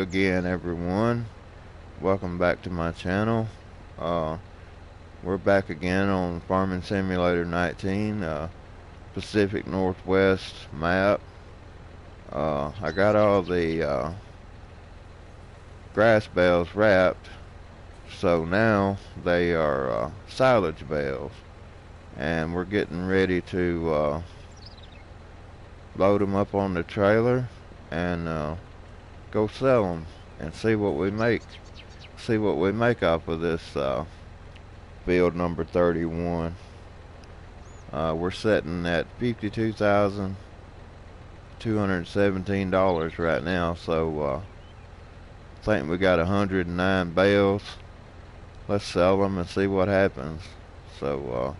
again, everyone. Welcome back to my channel. Uh, we're back again on Farming Simulator 19, Pacific Northwest map. I got all the grass bales wrapped, so now they are silage bales, and we're getting ready to load them up on the trailer and go sell them and see what we make. See what we make off of this field number 31. We're sitting at $52,217 right now, so I think we got 109 bales. Let's sell them and see what happens. So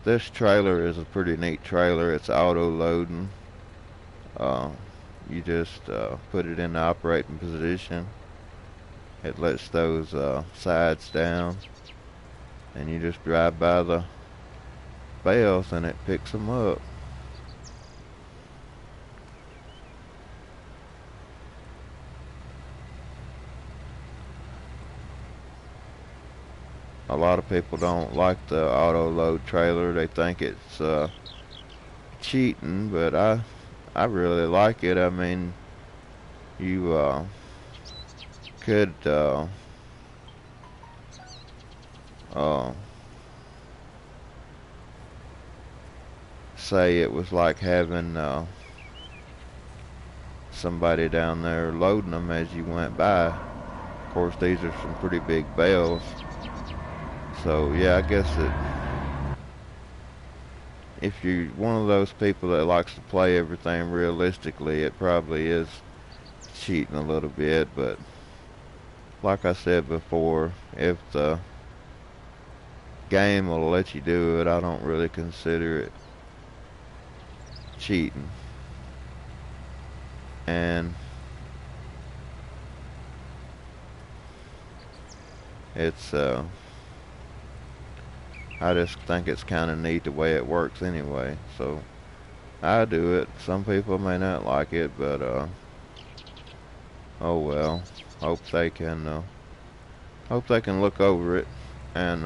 this trailer is a pretty neat trailer. It's auto loading. Uh, you just put it in the operating position. It lets those sides down, and you just drive by the bales and it picks them up. A lot of people don't like the auto load trailer. They think it's cheating, but I really like it. I mean, you could uh, say it was like having somebody down there loading them as you went by. Of course, these are some pretty big bales. So yeah, I guess if you're one of those people that likes to play everything realistically, it probably is cheating a little bit. But like I said before, if the game will let you do it, I don't really consider it cheating. And it's I just think it's kind of neat the way it works anyway. So I do it. Some people may not like it, but oh well. Hope they can look over it and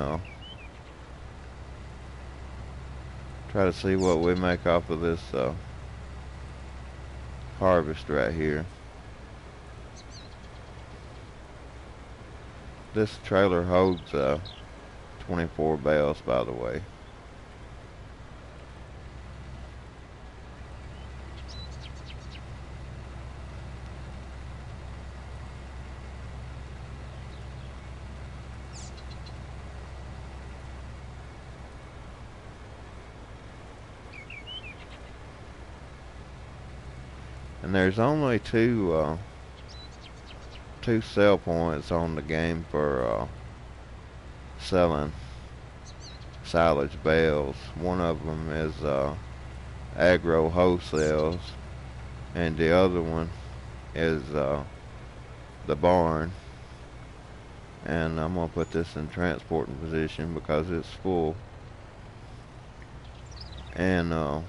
try to see what we make off of this harvest right here. This trailer holds 24 bales, by the way. And there's only two sell points on the game for selling silage bales. One of them is agro wholesales, and the other one is the barn. And I'm gonna put this in transporting position because it's full. And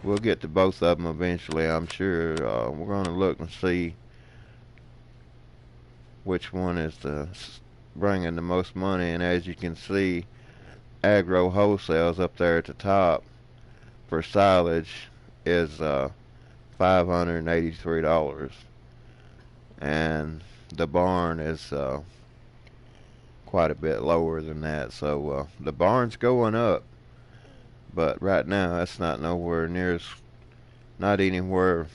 we'll get to both of them eventually, I'm sure. We're gonna look and see which one is bringing the most money. And as you can see, agro wholesales up there at the top for silage is $583, and the barn is quite a bit lower than that. So the barn's going up, but right now it's not not anywhere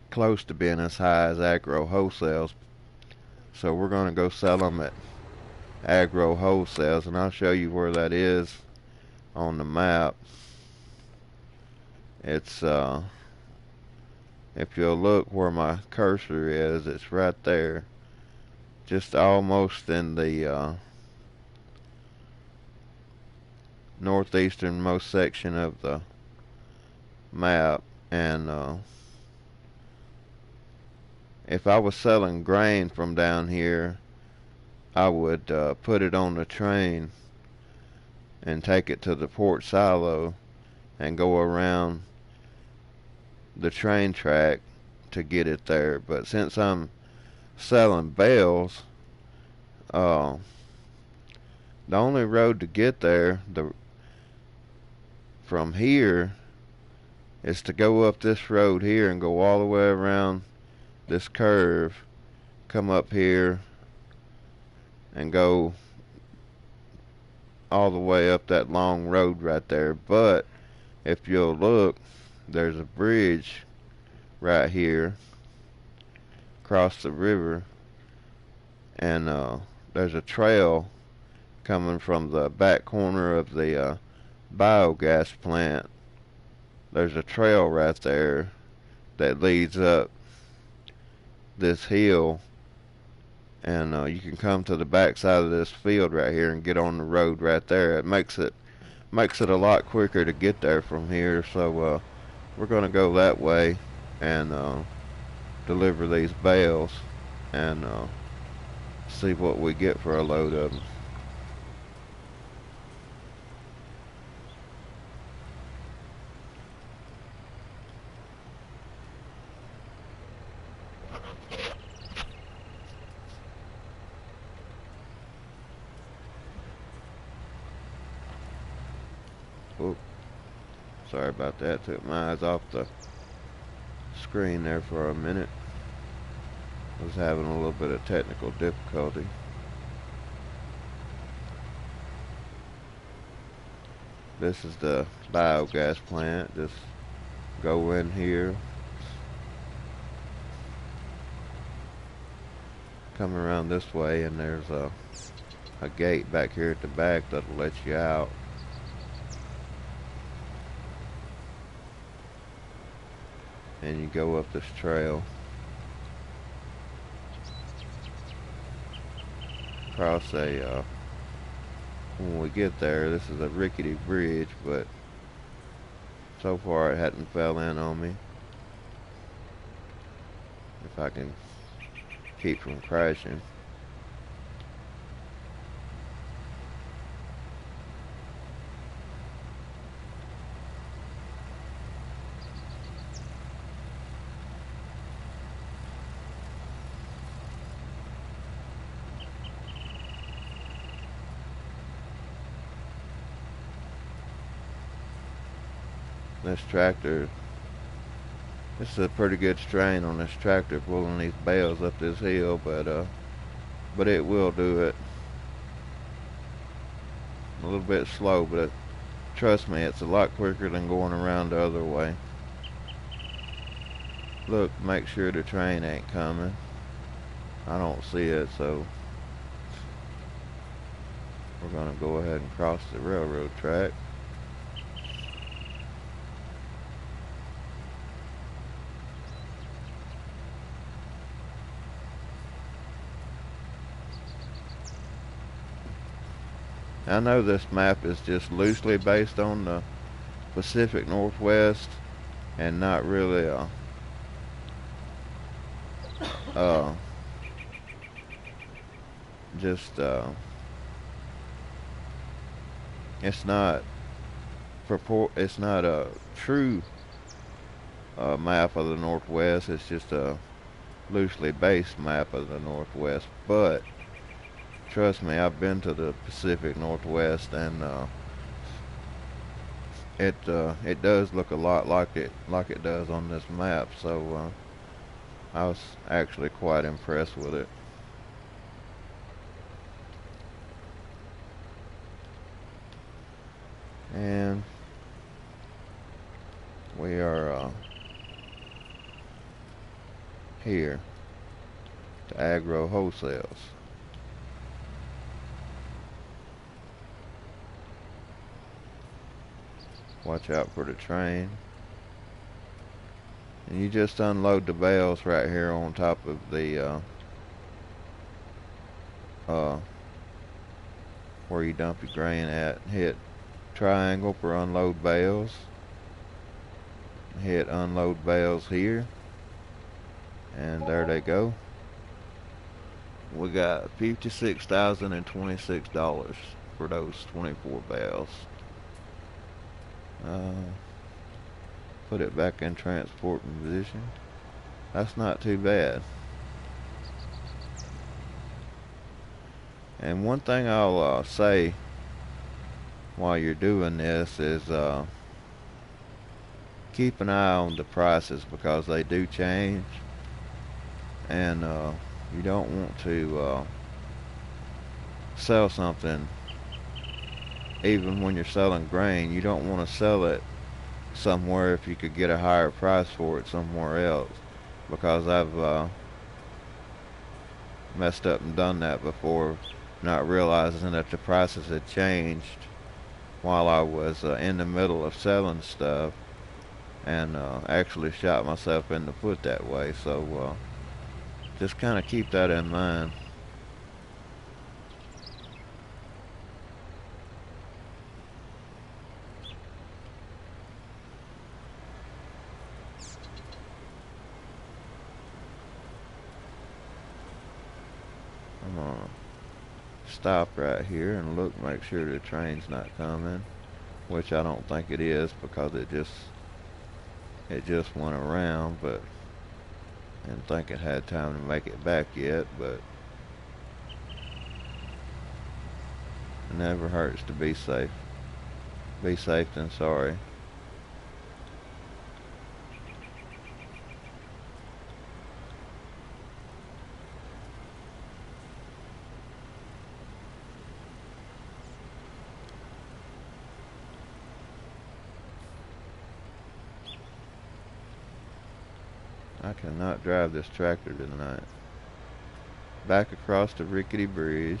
close to being as high as agro wholesales. So we're going to go sell them at agro wholesales, and I'll show you where that is on the map. It's if you'll look where my cursor is, it's right there, just almost in the northeasternmost section of the map. And if I was selling grain from down here, I would put it on the train and take it to the port silo and go around the train track to get it there. But since I'm selling bales, uh, the only road to get there, from here, is to go up this road here and go all the way around this curve, come up here, and go all the way up that long road right there. But if you'll look, there's a bridge right here across the river, and there's a trail coming from the back corner of the biogas plant. There's a trail right there that leads up this hill, and you can come to the back side of this field right here and get on the road right there. It makes it a lot quicker to get there from here. So we're gonna go that way and deliver these bales and see what we get for a load of them. Oop, sorry about that. Took my eyes off the screen there for a minute. Was having a little bit of technical difficulty. This is the biogas plant. Just go in here, come around this way, and there's a gate back here at the back that'll let you out. And you go up this trail, cross a when we get there, this is a rickety bridge, but so far it hadn't fell in on me. If I can keep from crashing. This tractor, this is a pretty good strain on this tractor pulling these bales up this hill, but it will do it. A little bit slow, but trust me, it's a lot quicker than going around the other way. Look, make sure the train ain't coming. I don't see it, so we're gonna go ahead and cross the railroad track. I know this map is just loosely based on the Pacific Northwest and not really just it's not a true map of the Northwest. It's just a loosely based map of the Northwest, but trust me, I've been to the Pacific Northwest, and it does look a lot like it does on this map. So I was actually quite impressed with it. And we are here to Agro Wholesales. Watch out for the train. And you just unload the bales right here on top of the where you dump your grain at. Hit triangle for unload bales. Hit unload bales here. And there they go. We got $56,026 for those 24 bales. Put it back in transporting position. That's not too bad. And one thing I'll say while you're doing this is keep an eye on the prices because they do change, and you don't want to sell something even when you're selling grain. You don't want to sell it somewhere if you could get a higher price for it somewhere else, because I've messed up and done that before, not realizing that the prices had changed while I was in the middle of selling stuff, and actually shot myself in the foot that way. So just kind of keep that in mind. I'm gonna stop right here and look, make sure the train's not coming, which I don't think it is because it just went around, but I didn't think it had time to make it back yet. But it never hurts to be safe. Be safe than sorry. I cannot drive this tractor tonight. Back across the rickety bridge.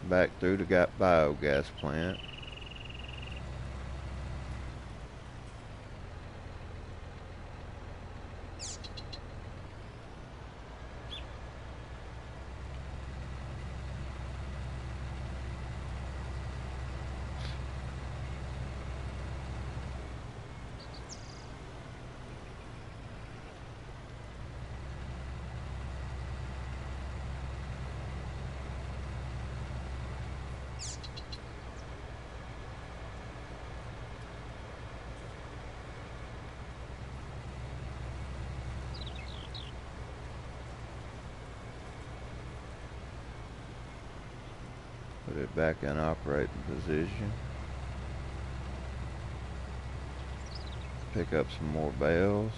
Back through the biogas plant. Put it back in operating position. Pick up some more bales.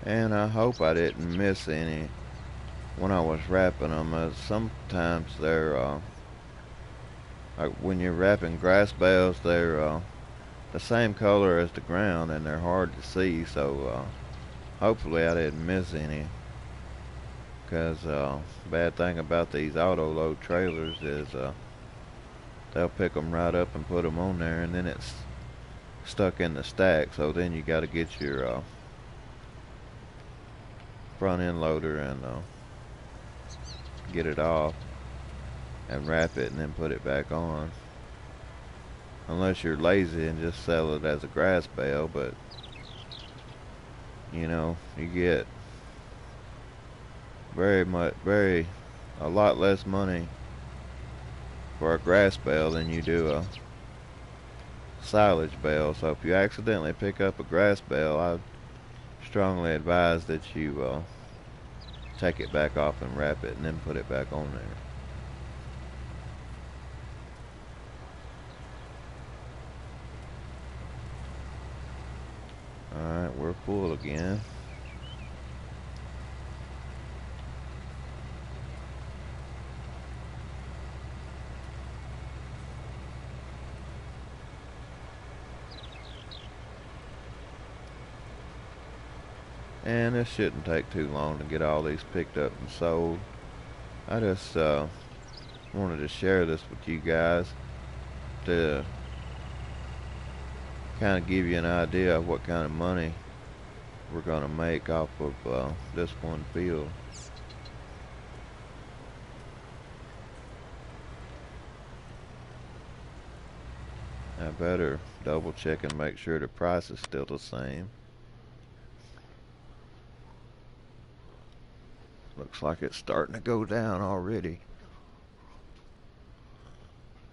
And I hope I didn't miss any when I was wrapping them. Sometimes they're, like when you're wrapping grass bales, they're the same color as the ground and they're hard to see. So hopefully I didn't miss any. Because bad thing about these auto load trailers is they'll pick them right up and put them on there, and then it's stuck in the stack. So then you got to get your front end loader and get it off and wrap it and then put it back on, unless you're lazy and just sell it as a grass bale. But you know, you get a lot less money for a grass bale than you do a silage bale. So if you accidentally pick up a grass bale, I strongly advise that you take it back off and wrap it and then put it back on there. Alright, we're full again. And this shouldn't take too long to get all these picked up and sold. I just wanted to share this with you guys to kind of give you an idea of what kind of money we're going to make off of this one field. I better double check and make sure the price is still the same. Looks like it's starting to go down already.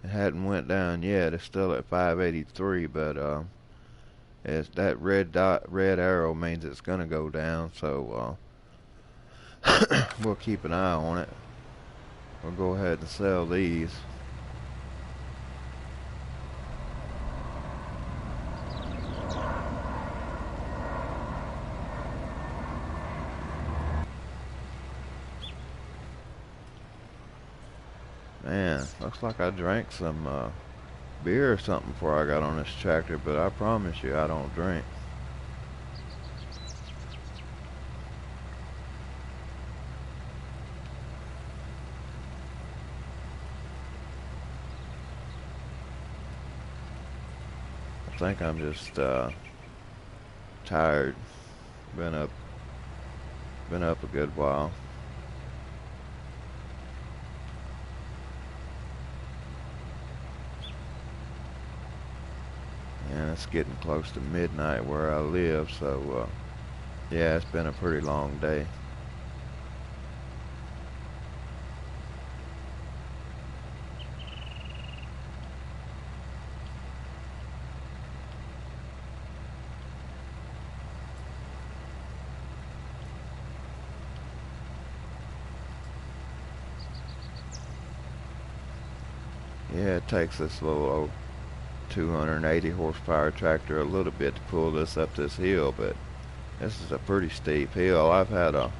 It hadn't went down yet. It's still at 583, but as that red arrow means it's gonna go down. So we'll keep an eye on it. We'll go ahead and sell these. Man, looks like I drank some beer or something before I got on this tractor, but I promise you I don't drink. I think I'm just tired. Been up a good while. And it's getting close to midnight where I live, so yeah, it's been a pretty long day. Yeah, it takes this little old 280 horsepower tractor a little bit to pull this up this hill, but this is a pretty steep hill. I've had a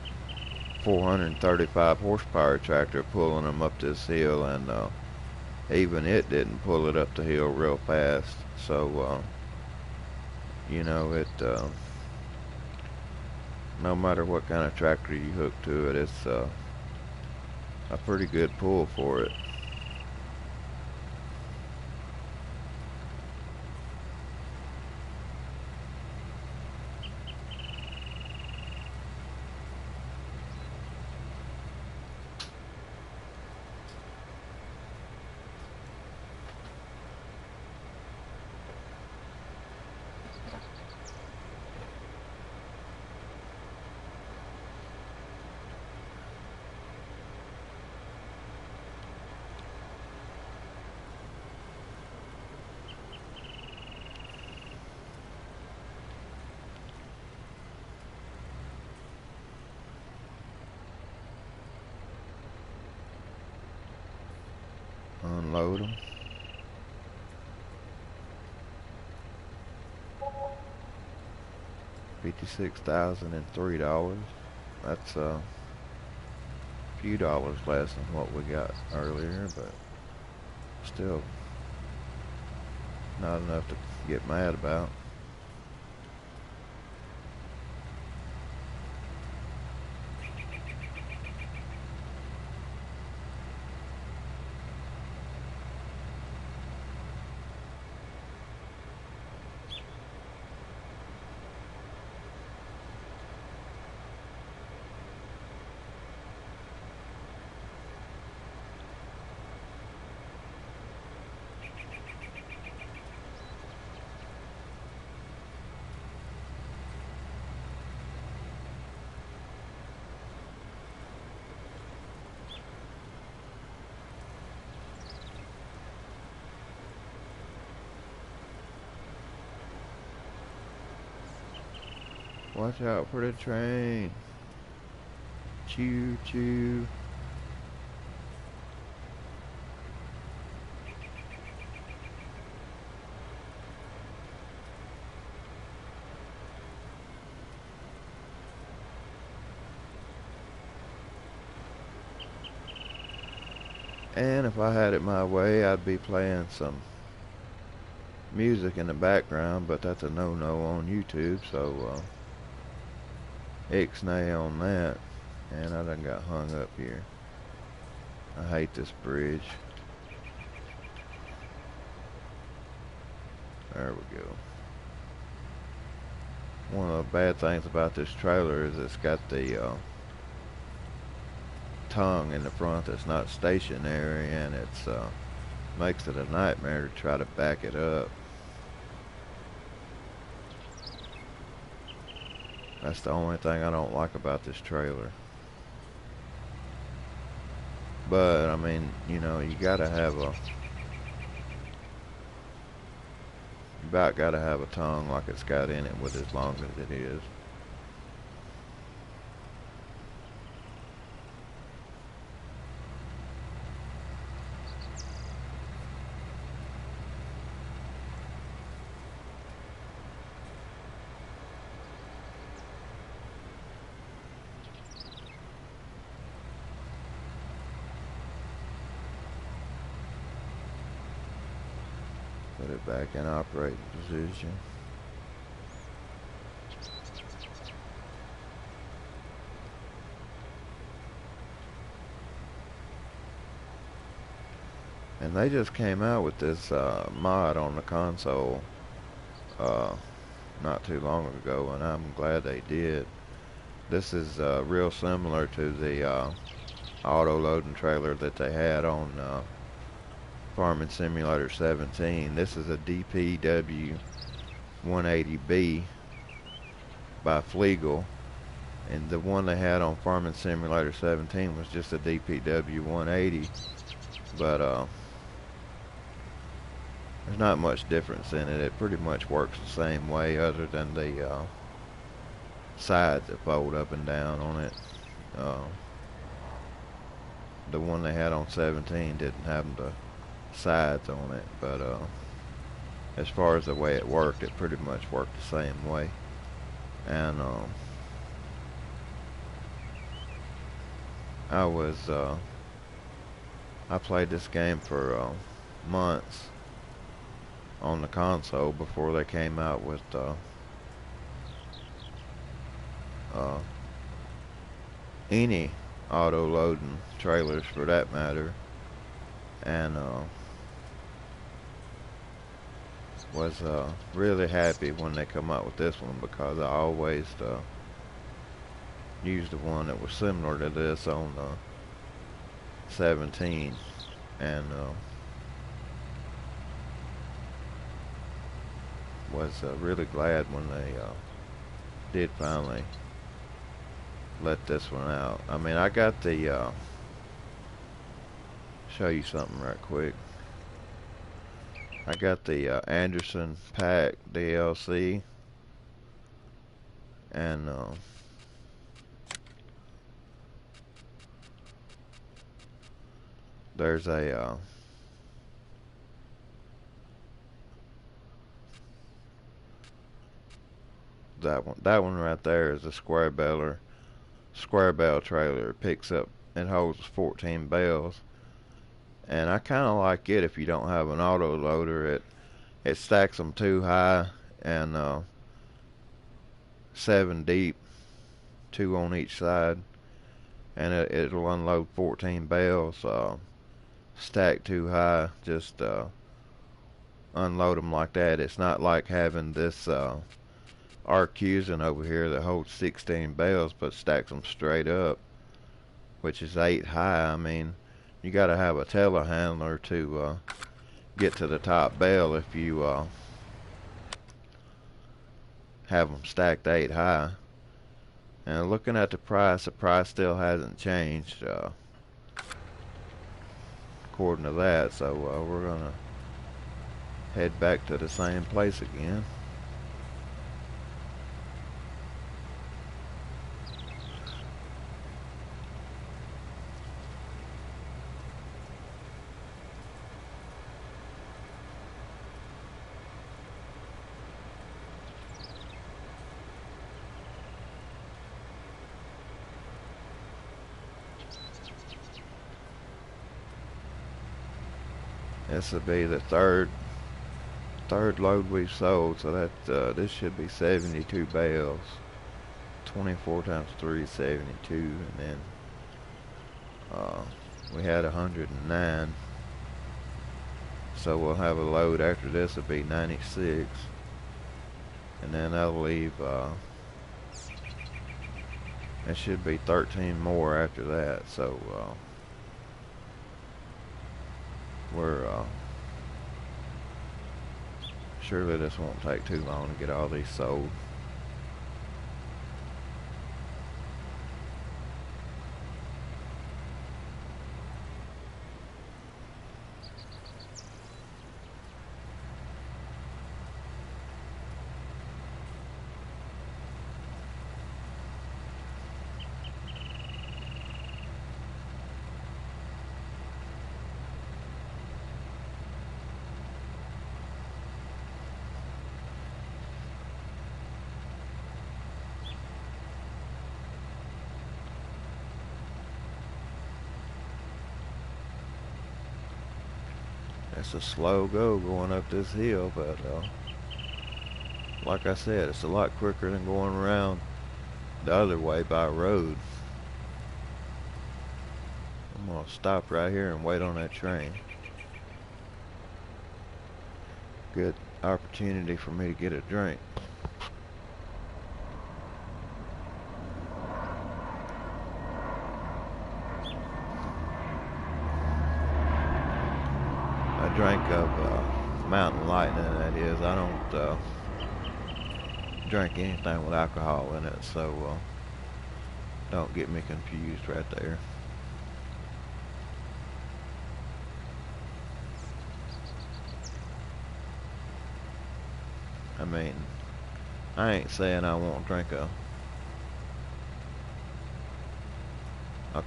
435 horsepower tractor pulling them up this hill, and even it didn't pull it up the hill real fast. So you know, it no matter what kind of tractor you hook to it, it's a pretty good pull for it. Unload them. $56,003. That's a few dollars less than what we got earlier, but still not enough to get mad about. Watch out for the train. Choo choo. And if I had it my way, I'd be playing some music in the background, but that's a no-no on YouTube, so ixnay on that. And I done got hung up here. I hate this bridge. There we go. One of the bad things about this trailer is it's got the tongue in the front that's not stationary, and it's makes it a nightmare to try to back it up. That's the only thing I don't like about this trailer. But I mean, you know, you gotta have a about gotta have a tongue like it's got in it with as long as it is. Put it back in operating position. And they just came out with this mod on the console not too long ago, and I'm glad they did. This is real similar to the auto loading trailer that they had on Farming Simulator 17. This is a DPW 180B by Flegel, and the one they had on Farming Simulator 17 was just a DPW 180, but there's not much difference in it. It pretty much works the same way, other than the sides that fold up and down on it. The one they had on 17 didn't have the sides on it, but as far as the way it worked, it pretty much worked the same way. And I played this game for months on the console before they came out with any auto loading trailers for that matter, and was really happy when they come out with this one, because I always used the one that was similar to this on 17, and was really glad when they did finally let this one out. I mean, I got the show you something right quick. I got the Anderson Pack DLC, and there's a that one right there is a square bale trailer. It picks up and holds 14 bales, and I kind of like it if you don't have an auto loader. It stacks them too high, and 7 deep, 2 on each side, and it'll unload 14 bales stacked too high. Just unload them like that. It's not like having this R-Cusin over here that holds 16 bales but stacks them straight up, which is 8 high. I mean, you got to have a telehandler to get to the top bale if you have them stacked 8 high. And looking at the price still hasn't changed according to that, so we're gonna head back to the same place again. This will be the third load we've sold, so that this should be 72 bales. 24 times 3 is 72, and then we had 109. So we'll have a load after this will be 96, and then that'll leave. It should be 13 more after that. So we're surely this won't take too long to get all these sold. It's a slow go going up this hill, but like I said, it's a lot quicker than going around the other way by road. I'm gonna stop right here and wait on that train. Good opportunity for me to get a drink. I drank up Mountain Lightning, that is. I don't drink anything with alcohol in it, so don't get me confused right there. I mean, I ain't saying I won't drink a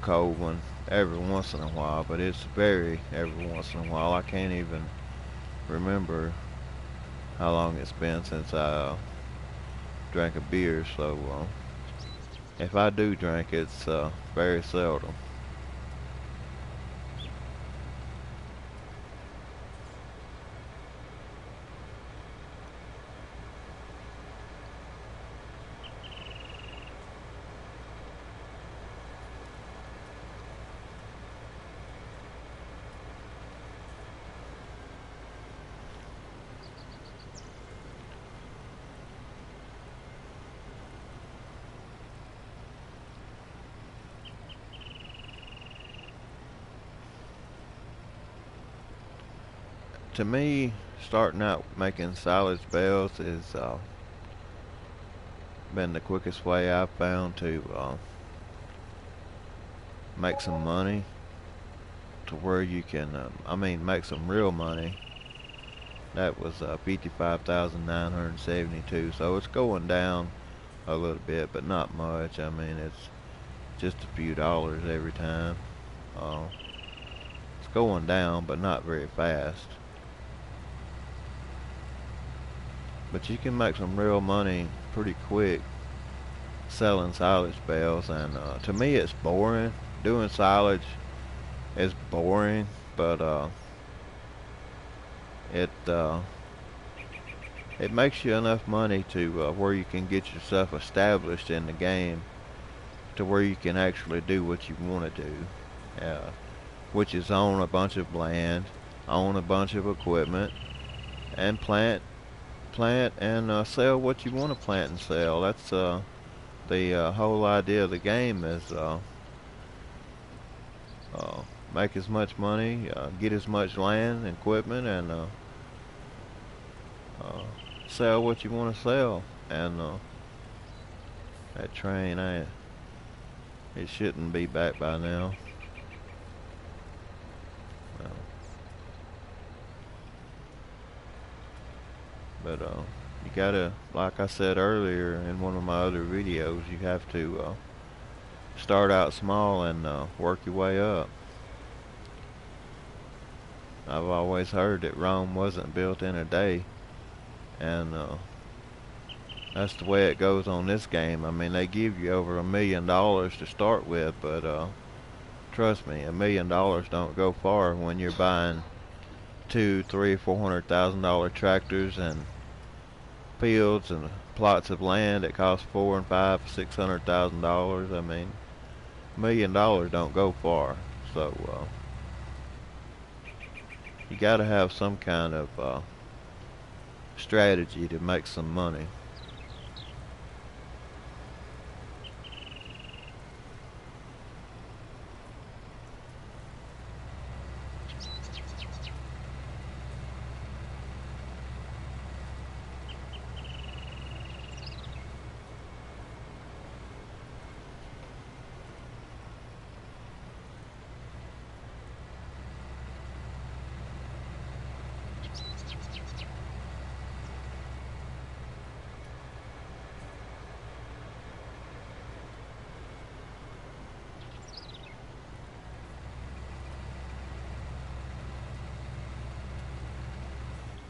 cold one every once in a while, but it's very every once in a while. I can't even remember how long it's been since I drank a beer, so if I do drink, it's very seldom. To me, starting out making silage bales is been the quickest way I've found to make some money, to where you can, make some real money. That was 55,972, so it's going down a little bit, but not much. I mean, it's just a few dollars every time. It's going down, but not very fast. But you can make some real money pretty quick selling silage bales, and to me it's boring. Doing silage is boring, but it makes you enough money to where you can get yourself established in the game, to where you can actually do what you want to do, which is own a bunch of land, own a bunch of equipment, and plant and sell what you want to plant and sell. That's the whole idea of the game, is make as much money, get as much land and equipment, and sell what you want to sell. And that train, it shouldn't be back by now. But you gotta, like I said earlier in one of my other videos, you have to start out small and work your way up. I've always heard that Rome wasn't built in a day, and that's the way it goes on this game. I mean, they give you over $1 million to start with, but trust me, $1 million don't go far when you're buying two, three, $400,000 tractors and fields and plots of land that cost four and five, $600,000. I mean, $1 million don't go far. So you got to have some kind of strategy to make some money.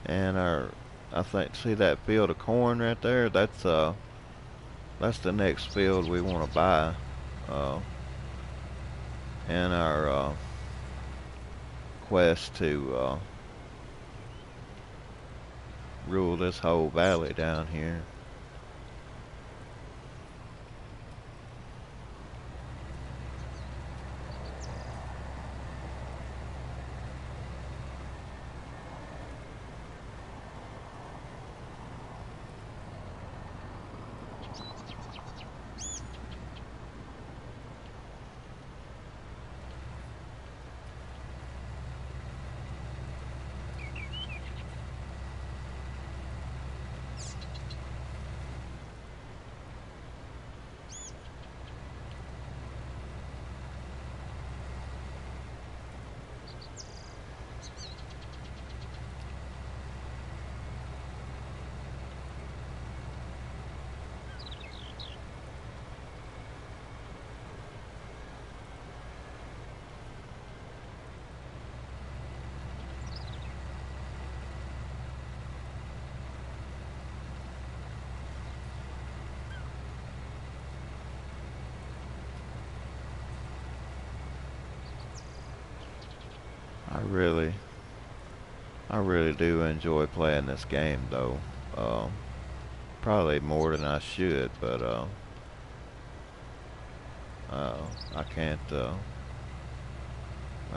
And I think, see that field of corn right there? That's the next field we want to buy. Uh, in our quest to rule this whole valley down here. I really, I really do enjoy playing this game though. Uh, Probably more than I should, but uh, I can't, I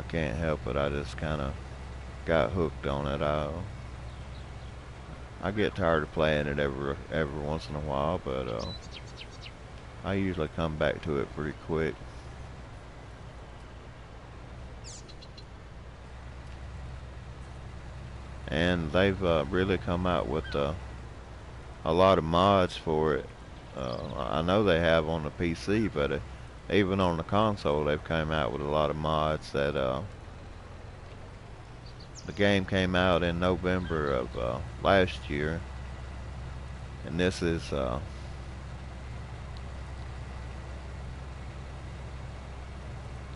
can't help it. I just kind of got hooked on it. I get tired of playing it every once in a while, but I usually come back to it pretty quick. And they've really come out with a lot of mods for it. I know they have on the PC, but even on the console, they've come out with a lot of mods. That the game came out in November of last year, and this is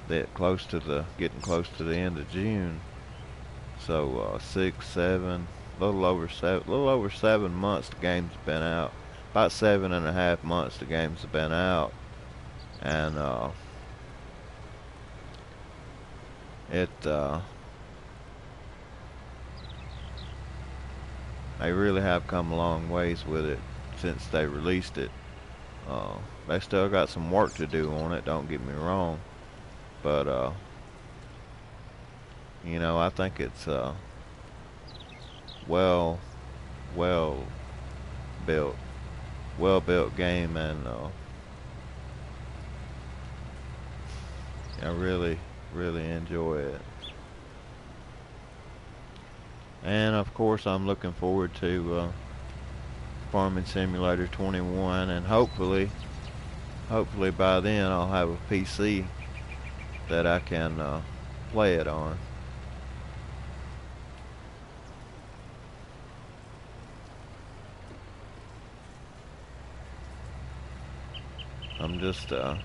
getting close to the end of June. So 6, 7, little over 7 months the game's been out. About 7.5 months the game's been out, and it they really have come a long ways with it since they released it. They still got some work to do on it. Don't get me wrong, but I think it's well, well built, well built game, and I really, really enjoy it. And of course, I'm looking forward to Farming Simulator 21, and hopefully by then I'll have a PC that I can play it on. I'm just a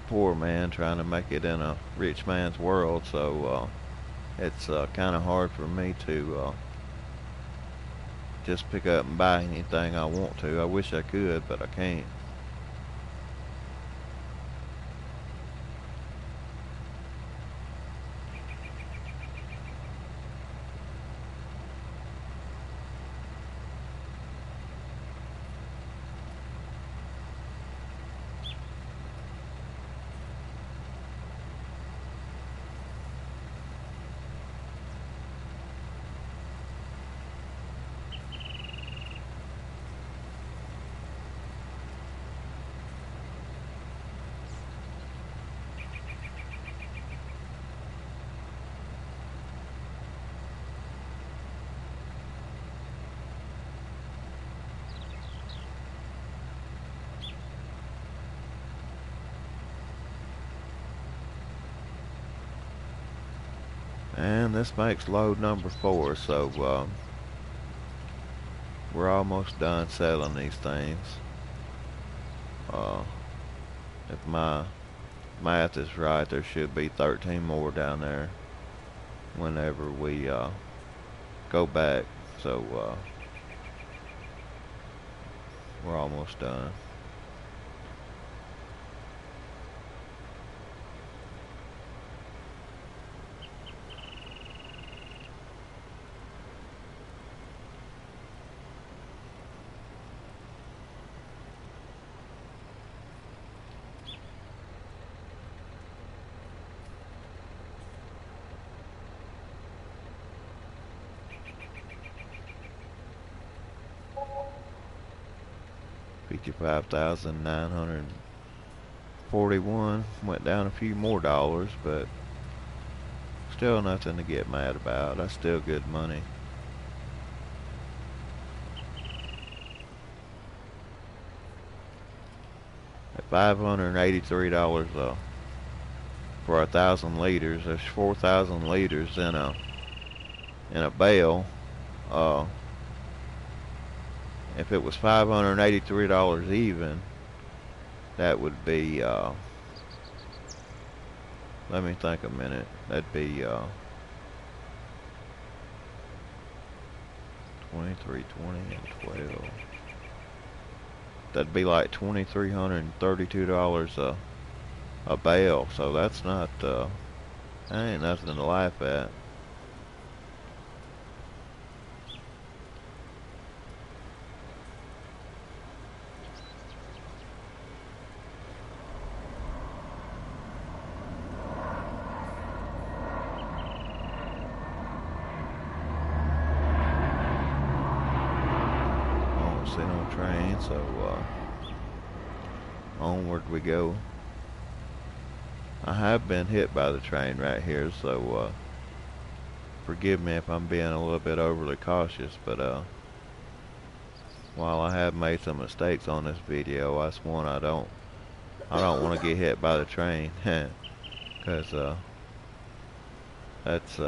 poor man trying to make it in a rich man's world, so it's kind of hard for me to just pick up and buy anything I want to. I wish I could, but I can't. And this makes load number 4, so we're almost done selling these things. If my math is right, there should be 13 more down there whenever we go back. So we're almost done. $55,941 went down a few more dollars, but still nothing to get mad about. That's still good money. At $583 for 1,000 liters, there's 4,000 liters in a bale. If it was $583 even, that would be, let me think a minute, that'd be 23, 20, and 12. That'd be like $2,332 a bale, so that's not, that ain't nothing to laugh at. See no train, so onward we go. I have been hit by the train right here, so forgive me if I'm being a little bit overly cautious, but while I have made some mistakes on this video, that's one I don't want to get hit by the train, because that's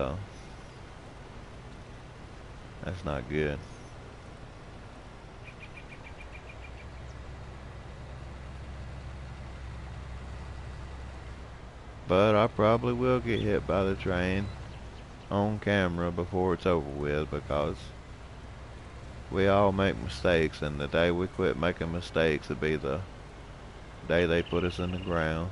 not good. But I probably will get hit by the train on camera before it's over with, because we all make mistakes, and the day we quit making mistakes will be the day they put us in the ground.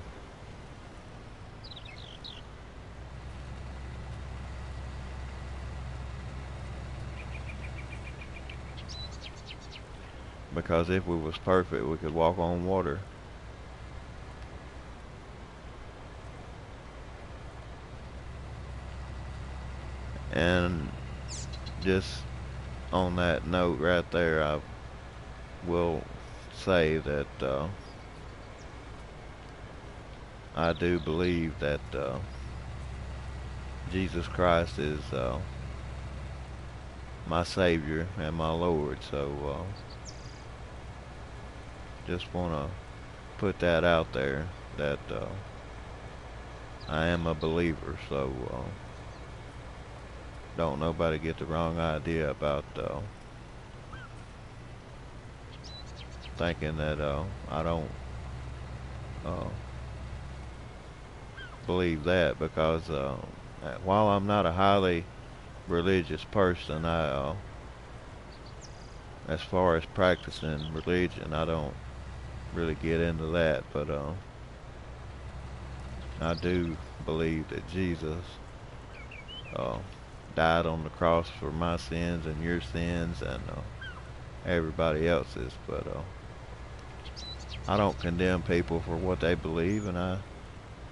Because if we was perfect, we could walk on water. And just on that note right there, I will say that I do believe that Jesus Christ is my Savior and my Lord. So just want to put that out there, that I am a believer. So don't nobody get the wrong idea about thinking that I don't believe that, because while I'm not a highly religious person, I as far as practicing religion, I don't really get into that, but I do believe that Jesus died on the cross for my sins and your sins and everybody else's. But I don't condemn people for what they believe, and I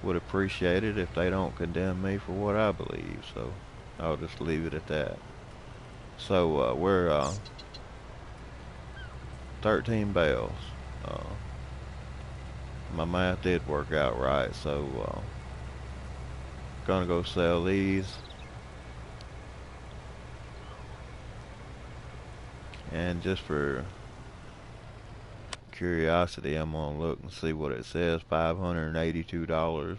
would appreciate it if they don't condemn me for what I believe. So I'll just leave it at that. So we're 13 bales. My math did work out right, so gonna go sell these. And just for curiosity, I'm gonna look and see what it says. $582.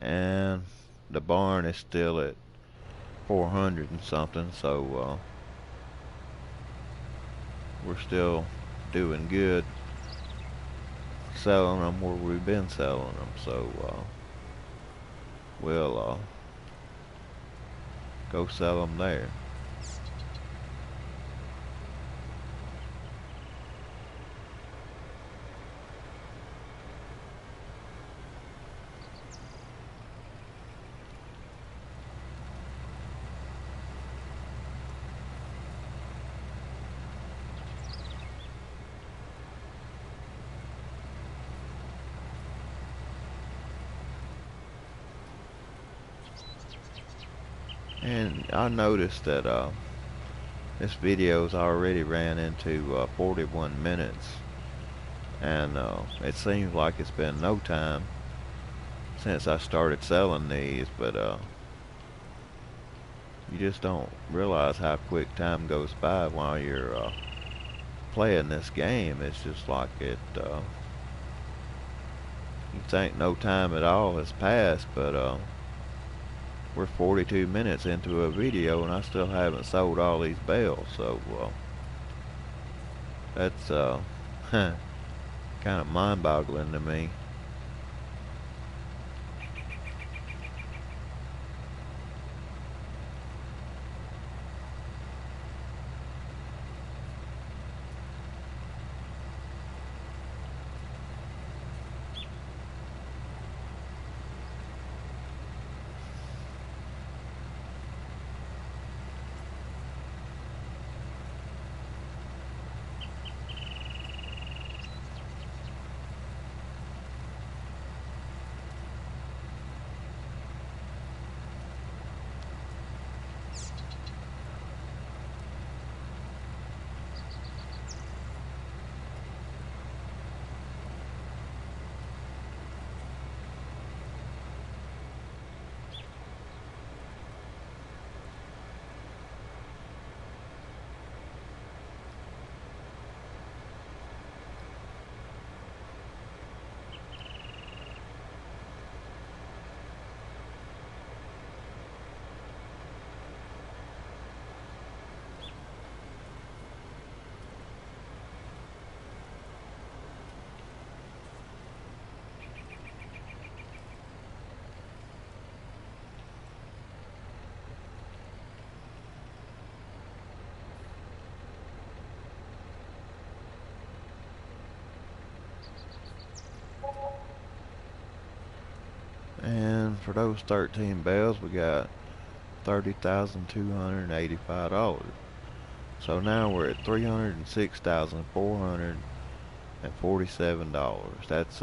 And the barn is still at 400 and something, so we're still doing good selling them where we've been selling them. So we'll go sell them there. And I noticed that this video's already ran into 41 minutes, and it seems like it's been no time since I started selling these, but you just don't realize how quick time goes by while you're playing this game. It's just like you think no time at all has passed, but we're 42 minutes into a video and I still haven't sold all these bales, so that's kind of mind-boggling to me. And for those 13 bales, we got $30,285. So now we're at $306,447. That's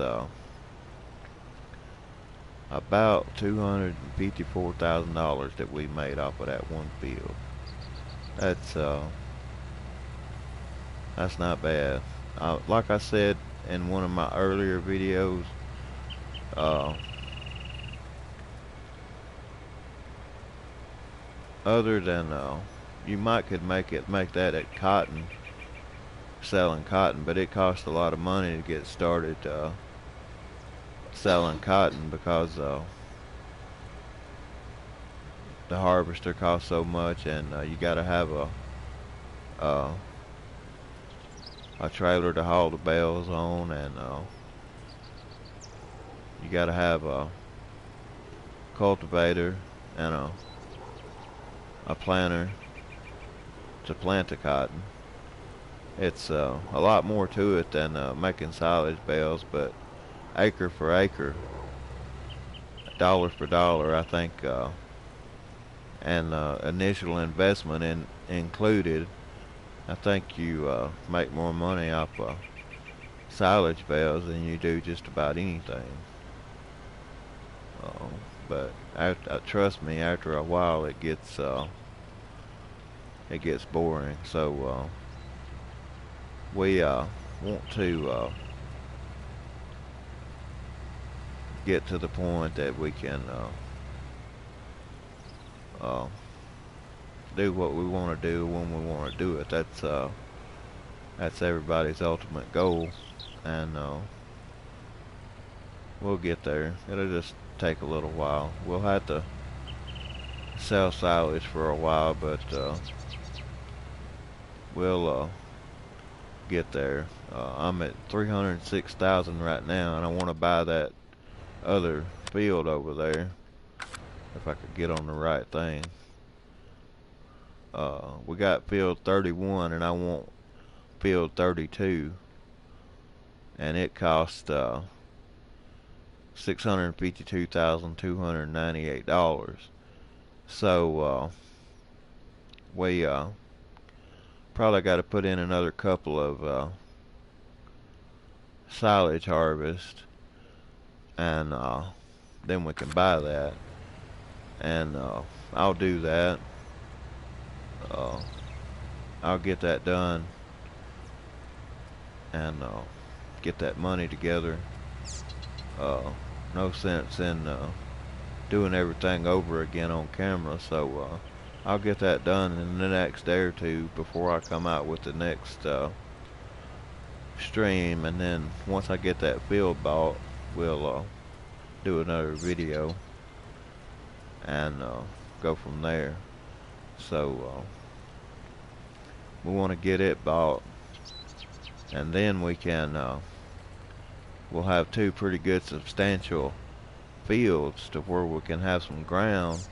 about $254,000 that we made off of that one field. That's not bad. Like I said in one of my earlier videos, other than you could make that at cotton, selling cotton, but it costs a lot of money to get started selling cotton because the harvester costs so much, and you got to have a trailer to haul the bales on, and you got to have a cultivator and a planter to plant the cotton. It's a lot more to it than making silage bales, but acre for acre, dollar for dollar, I think, and initial investment included, I think you make more money off silage bales than you do just about anything. But trust me, after a while it gets boring. So we want to get to the point that we can do what we want to do when we want to do it. That's everybody's ultimate goal, and we'll get there. It'll just take a little while. We'll have to sell silage for a while, but we'll get there. I'm at 306,000 right now, and I want to buy that other field over there if I could get on the right thing. We got field 31, and I want field 32, and it cost $652,298. So we probably got to put in another couple of silage harvest, and then we can buy that, and I'll do that. uh, I'll get that done, and get that money together. No sense in doing everything over again on camera, so I'll get that done in the next day or two before I come out with the next stream, and then once I get that field bought, we'll do another video and go from there. So we want to get it bought, and then we can we'll have two pretty good substantial fields to where we can have some ground,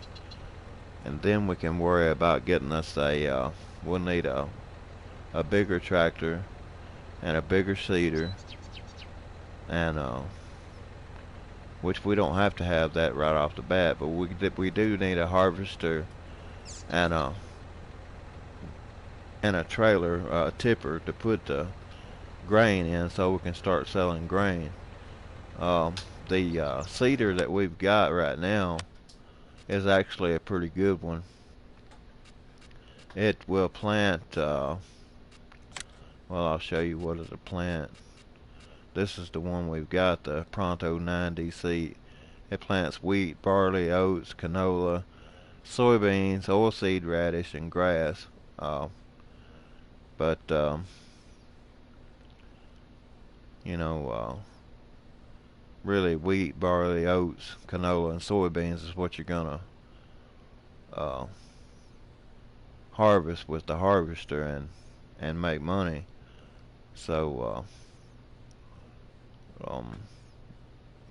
and then we can worry about getting us a we'll need a bigger tractor and a bigger seeder, and which we don't have to have that right off the bat, but we do need a harvester and a trailer, tipper to put the grain in so we can start selling grain. The seeder that we've got right now is actually a pretty good one. It will plant, well, I'll show you what is a plant. This is the one we've got, the Pronto 9DC. It plants wheat, barley, oats, canola, soybeans, oilseed radish, and grass. But you know, really wheat, barley, oats, canola, and soybeans is what you're gonna harvest with the harvester and make money. So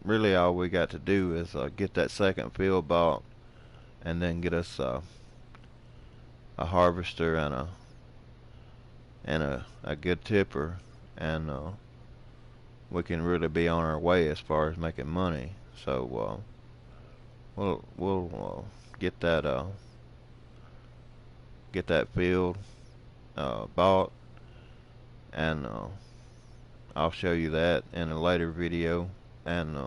really all we got to do is get that second field bought, and then get us a harvester and a good tipper, and we can really be on our way as far as making money. So we'll get that field bought, and I'll show you that in a later video, and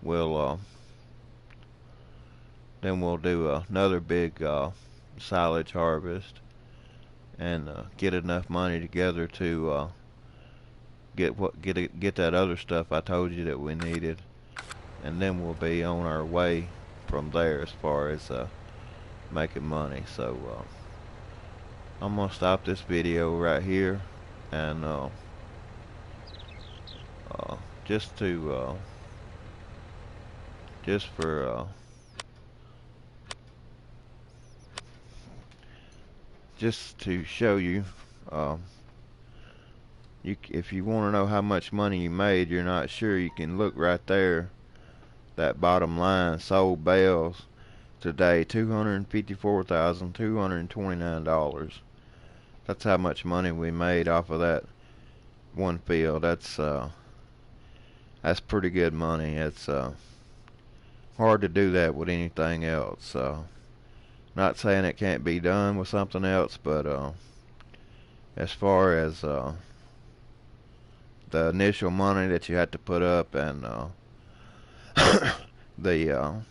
we'll then we'll do another big silage harvest, and get enough money together to get that other stuff I told you that we needed, and then we'll be on our way from there as far as making money. So I'm gonna stop this video right here, and just to just for just to show you, if you want to know how much money you made, you're not sure, you can look right there, that bottom line, sold bales today, $254,229. That's how much money we made off of that one field. That's pretty good money. It's hard to do that with anything else. Not saying it can't be done with something else, but as far as the initial money that you had to put up, and the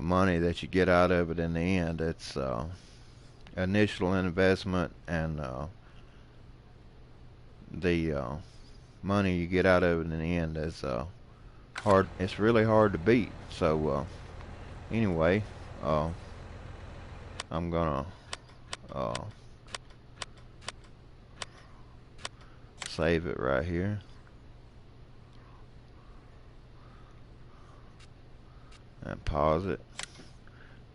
money that you get out of it in the end, it's initial investment, and the money you get out of it in the end is hard. It's really hard to beat. So anyway, I'm gonna save it right here, and pause it.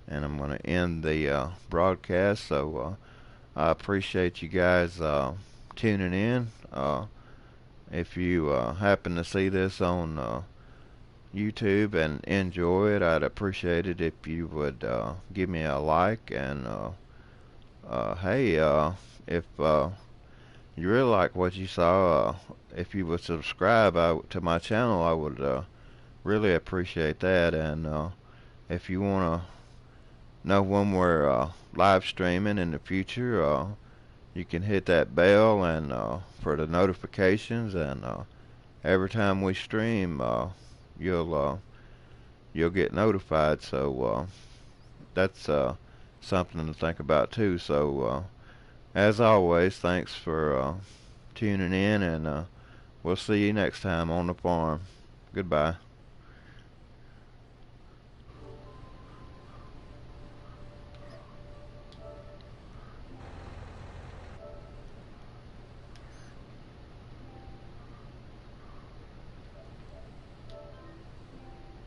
and I'm going to end the broadcast. So I appreciate you guys tuning in. If you happen to see this on YouTube and enjoy it, I'd appreciate it if you would give me a like. And hey, if you really like what you saw, if you would subscribe to my channel, I would really appreciate that. And if you want to know when we're live streaming in the future, you can hit that bell and for the notifications, and every time we stream, you'll get notified. So that's something to think about too. So as always, thanks for tuning in, and we'll see you next time on the farm. Goodbye.